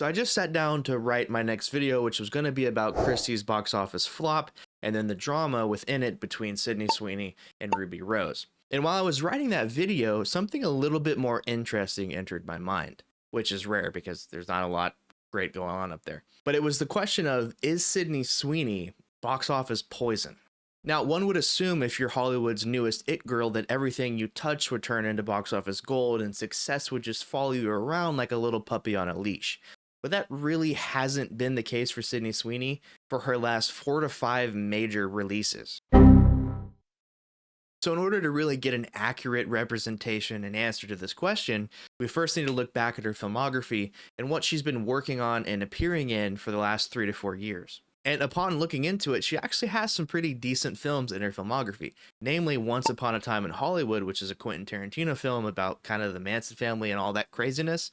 So I just sat down to write my next video, which was going to be about Christie's box office flop and then the drama within it between Sydney Sweeney and Ruby Rose. And while I was writing that video, something a little bit more interesting entered my mind, which is rare because there's not a lot great going on up there. But it was the question of, is Sydney Sweeney box office poison? Now, one would assume if you're Hollywood's newest it girl that everything you touch would turn into box office gold and success would just follow you around like a little puppy on a leash. But that really hasn't been the case for Sydney Sweeney for her last 4 to 5 major releases. So in order to really get an accurate representation and answer to this question, we first need to look back at her filmography and what she's been working on and appearing in for the last 3 to 4 years. And upon looking into it, she actually has some pretty decent films in her filmography, namely Once Upon a Time in Hollywood, which is a Quentin Tarantino film about kind of the Manson family and all that craziness.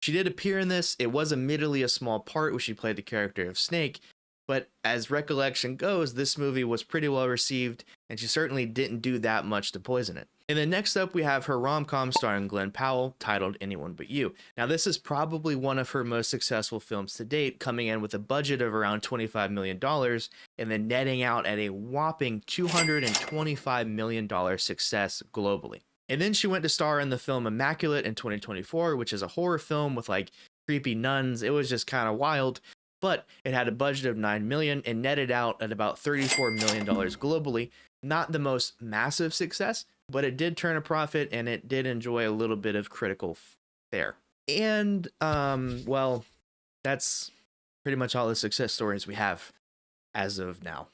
She did appear in this. It was admittedly a small part where she played the character of Snake, but as recollection goes, this movie was pretty well received, and she certainly didn't do that much to poison it. And then next up, we have her rom-com starring Glenn Powell, titled Anyone But You. Now, this is probably one of her most successful films to date, coming in with a budget of around $25 million, and then netting out at a whopping $225 million success globally. And then she went to star in the film Immaculate in 2024, which is a horror film with like creepy nuns. It was just kind of wild, but it had a budget of $9 million and netted out at about $34 million globally. Not the most massive success, but it did turn a profit and it did enjoy a little bit of critical fare. And, well, that's pretty much all the success stories we have as of now,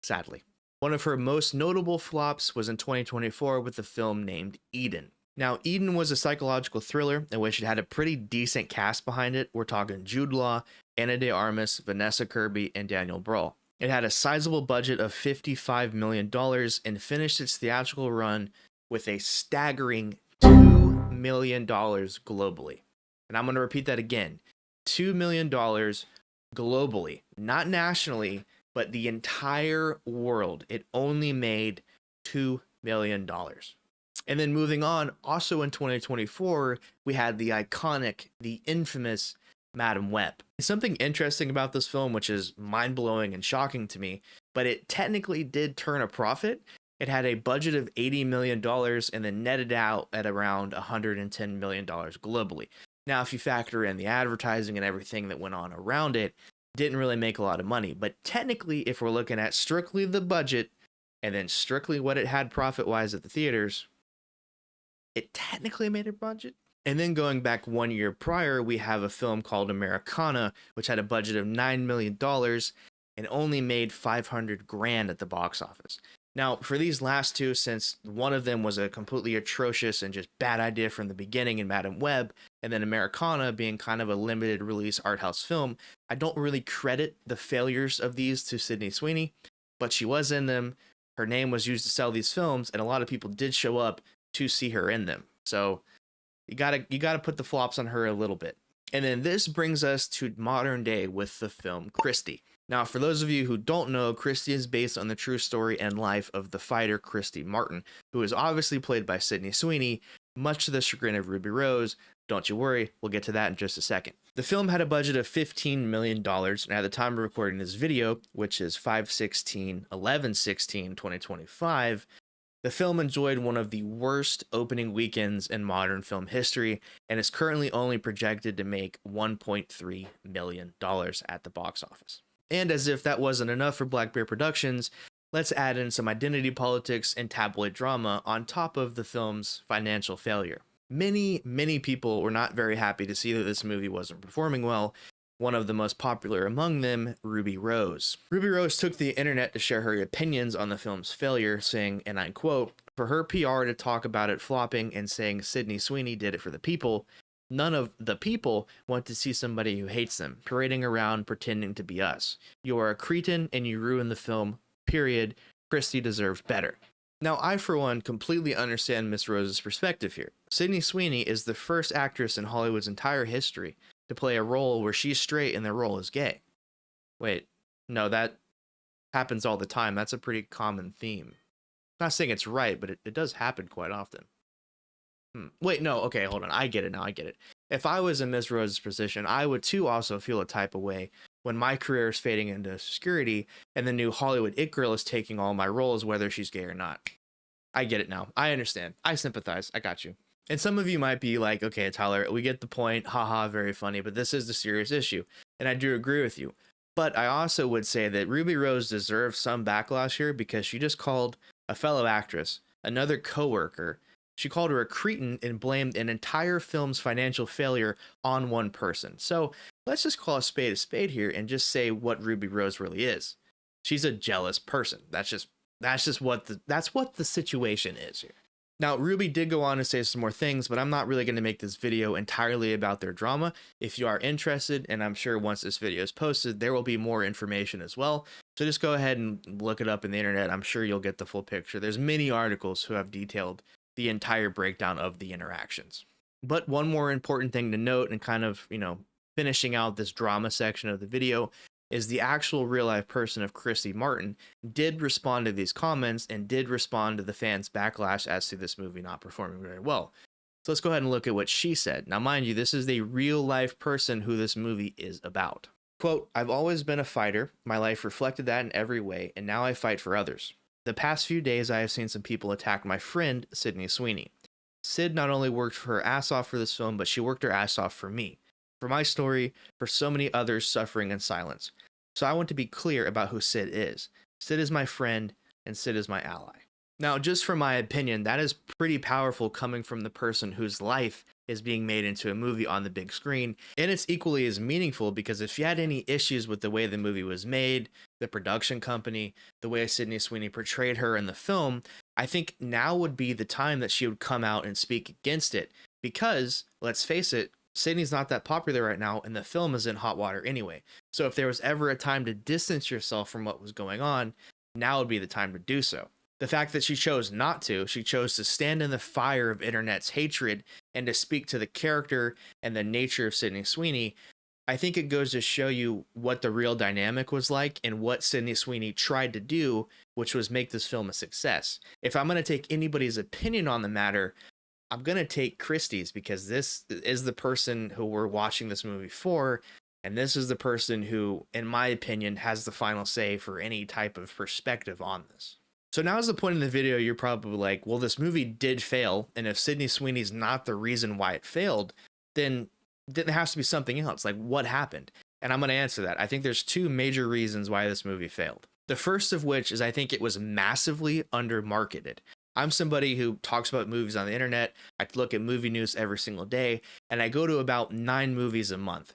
sadly. One of her most notable flops was in 2024 with the film named Eden. Now, Eden was a psychological thriller in which it had a pretty decent cast behind it. We're talking Jude Law, Ana de Armas, Vanessa Kirby, and Daniel Bruhl. It had a sizable budget of $55 million and finished its theatrical run with a staggering $2 million globally. And I'm going to repeat that again. $2 million globally, not nationally, but the entire world. It only made $2 million. And then moving on, also in 2024, we had the iconic, the infamous Madame Web. Something interesting about this film, which is mind-blowing and shocking to me, but it technically did turn a profit. It had a budget of $80 million and then netted out at around $110 million globally. Now, if you factor in the advertising and everything that went on around it, didn't really make a lot of money. But technically, if we're looking at strictly the budget and then strictly what it had profit-wise at the theaters, it technically made a budget. And then going back 1 year prior, we have a film called Americana, which had a budget of $9 million and only made $500,000 at the box office. Now, for these last two, since one of them was a completely atrocious and just bad idea from the beginning in Madame Web, and then Americana being kind of a limited release art house film, I don't really credit the failures of these to Sydney Sweeney, but she was in them. Her name was used to sell these films, and a lot of people did show up to see her in them. So you gotta put the flops on her a little bit. And then this brings us to modern day with the film Christy. Now, for those of you who don't know, Christy is based on the true story and life of the fighter Christy Martin, who is obviously played by Sydney Sweeney, much to the chagrin of Ruby Rose. Don't you worry, we'll get to that in just a second. The film had a budget of $15 million, and at the time of recording this video, which is 5/16/11/16/2025, the film enjoyed one of the worst opening weekends in modern film history, and is currently only projected to make $1.3 million at the box office. And as if that wasn't enough for Black Bear Productions, let's add in some identity politics and tabloid drama on top of the film's financial failure. Many people were not very happy to see that this movie wasn't performing well. One of the most popular among them, Ruby Rose. Ruby Rose took the internet to share her opinions on the film's failure, saying, and I quote, "For her PR to talk about it flopping and saying Sydney Sweeney did it for the people, none of the people want to see somebody who hates them, parading around pretending to be us. You are a cretin and you ruined the film, period. Christy deserves better." Now, I, for one, completely understand Miss Rose's perspective here. Sydney Sweeney is the first actress in Hollywood's entire history to play a role where she's straight and the role is gay. Wait, no, that happens all the time. That's a pretty common theme. I'm not saying it's right, but it does happen quite often. Wait, no, okay, hold on. I get it now. I get it. If I was in Miss Rose's position, I would too also feel a type of way when my career is fading into obscurity and the new Hollywood it girl is taking all my roles, whether she's gay or not. I get it now. I understand. I sympathize. I got you. And some of you might be like, okay, Tyler, we get the point. Haha, very funny. But this is the serious issue. And I do agree with you. But I also would say that Ruby Rose deserves some backlash here because she just called a fellow actress, another coworker, she called her a cretin and blamed an entire film's financial failure on one person. So let's just call a spade here and just say what Ruby Rose really is. She's a jealous person. That's what the situation is here. Now, Ruby did go on to say some more things, but I'm not really going to make this video entirely about their drama. If you are interested, and I'm sure once this video is posted, there will be more information as well. So just go ahead and look it up in the internet. I'm sure you'll get the full picture. There's many articles who have detailed the entire breakdown of the interactions. But one more important thing to note and kind of, finishing out this drama section of the video is the actual real life person of Christy Martin did respond to these comments and did respond to the fans' backlash as to this movie not performing very well. So let's go ahead and look at what she said. Now, mind you, this is the real life person who this movie is about. Quote, "I've always been a fighter. My life reflected that in every way, and now I fight for others. The past few days, I have seen some people attack my friend, Sydney Sweeney. Sid not only worked her ass off for this film, but she worked her ass off for me, for my story, for so many others suffering in silence. So I want to be clear about who Sid is. Sid is my friend, and Sid is my ally." Now, just from my opinion, that is pretty powerful coming from the person whose life is being made into a movie on the big screen. And it's equally as meaningful because if you had any issues with the way the movie was made, the production company, the way Sydney Sweeney portrayed her in the film, I think now would be the time that she would come out and speak against it. Because, let's face it, Sydney's not that popular right now, and the film is in hot water anyway. So if there was ever a time to distance yourself from what was going on, now would be the time to do so. The fact that she chose not to, she chose to stand in the fire of internet's hatred and to speak to the character and the nature of Sydney Sweeney, I think it goes to show you what the real dynamic was like and what Sydney Sweeney tried to do, which was make this film a success. If I'm going to take anybody's opinion on the matter, I'm going to take Christie's because this is the person who we're watching this movie for. And this is the person who, in my opinion, has the final say for any type of perspective on this. So now is the point in the video you're probably like, well, this movie did fail. And if Sydney Sweeney's not the reason why it failed, then there has to be something else. Like, what happened? And I'm going to answer that. I think there's two major reasons why this movie failed. The first of which is I think it was massively undermarketed. I'm somebody who talks about movies on the internet. I look at movie news every single day, and I go to about 9 movies a month.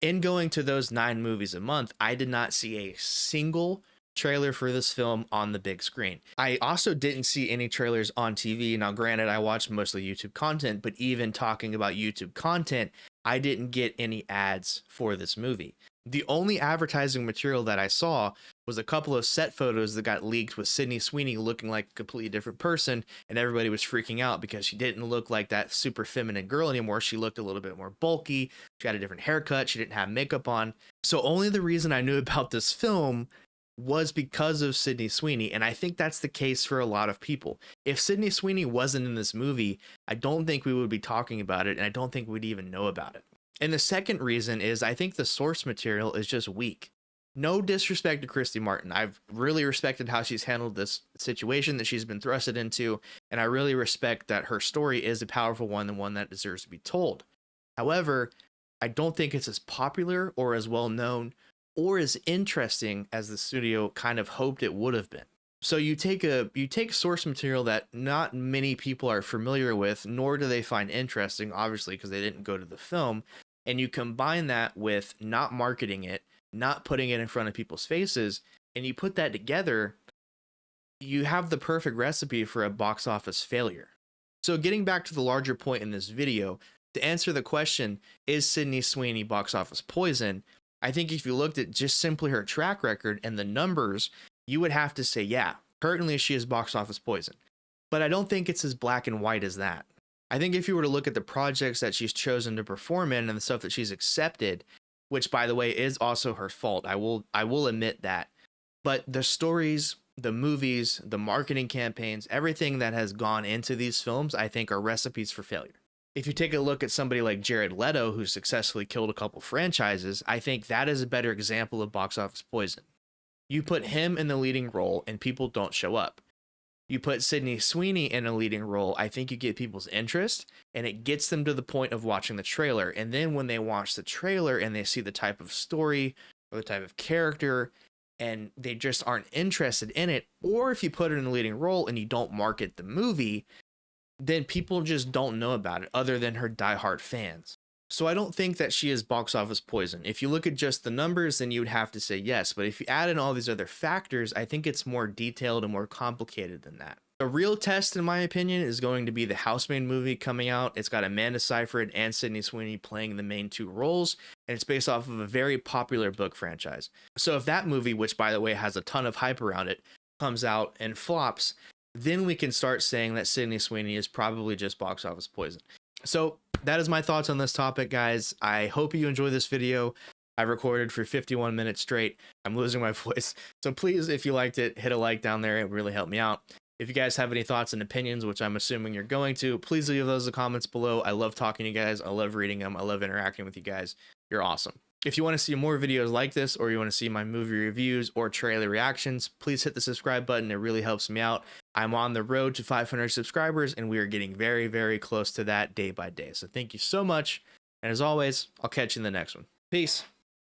In going to those 9 movies a month, I did not see a single trailer for this film on the big screen. I also didn't see any trailers on TV. Now, granted, I watched mostly YouTube content, but even talking about YouTube content, I didn't get any ads for this movie. The only advertising material that I saw was a couple of set photos that got leaked with Sydney Sweeney looking like a completely different person, and everybody was freaking out because she didn't look like that super feminine girl anymore. She looked a little bit more bulky. She had a different haircut. She didn't have makeup on. So only the reason I knew about this film was because of Sydney Sweeney, and I think that's the case for a lot of people. If Sydney Sweeney wasn't in this movie, I don't think we would be talking about it, and I don't think we'd even know about it. And the second reason is I think the source material is just weak. No disrespect to Christy Martin. I've really respected how she's handled this situation that she's been thrusted into, and I really respect that her story is a powerful one and one that deserves to be told. However, I don't think it's as popular or as well known or as interesting as the studio kind of hoped it would have been. So you take source material that not many people are familiar with, nor do they find interesting, obviously, because they didn't go to the film, and you combine that with not marketing it, not putting it in front of people's faces, and you put that together, you have the perfect recipe for a box office failure. So getting back to the larger point in this video, to answer the question, is Sydney Sweeney box office poison? I think if you looked at just simply her track record and the numbers, you would have to say, yeah, currently she is box office poison. But I don't think it's as black and white as that. I think if you were to look at the projects that she's chosen to perform in and the stuff that she's accepted, which by the way is also her fault, I will admit that. But the stories, the movies, the marketing campaigns, everything that has gone into these films, I think are recipes for failure. If you take a look at somebody like Jared Leto, who successfully killed a couple franchises, I think that is a better example of box office poison. You put him in the leading role and people don't show up. You put Sydney Sweeney in a leading role, I think you get people's interest and it gets them to the point of watching the trailer. And then when they watch the trailer and they see the type of story or the type of character and they just aren't interested in it, or if you put her in the leading role and you don't market the movie, then people just don't know about it other than her diehard fans. So I don't think that she is box office poison. If you look at just the numbers, then you would have to say yes. But if you add in all these other factors, I think it's more detailed and more complicated than that. The real test, in my opinion, is going to be the Housemaid movie coming out. It's got Amanda Seyfried and Sydney Sweeney playing the main two roles, and it's based off of a very popular book franchise. So if that movie, which by the way has a ton of hype around it, comes out and flops, then we can start saying that Sydney Sweeney is probably just box office poison. So that is my thoughts on this topic, guys. I hope you enjoy this video. I recorded for 51 minutes straight. I'm losing my voice. So please, if you liked it, hit a like down there. It really helped me out. If you guys have any thoughts and opinions, which I'm assuming you're going to, please leave those in the comments below. I love talking to you guys. I love reading them. I love interacting with you guys. You're awesome. If you want to see more videos like this, or you want to see my movie reviews or trailer reactions, please hit the subscribe button. It really helps me out. I'm on the road to 500 subscribers, and we are getting very, very close to that day by day. So thank you so much. And as always, I'll catch you in the next one. Peace.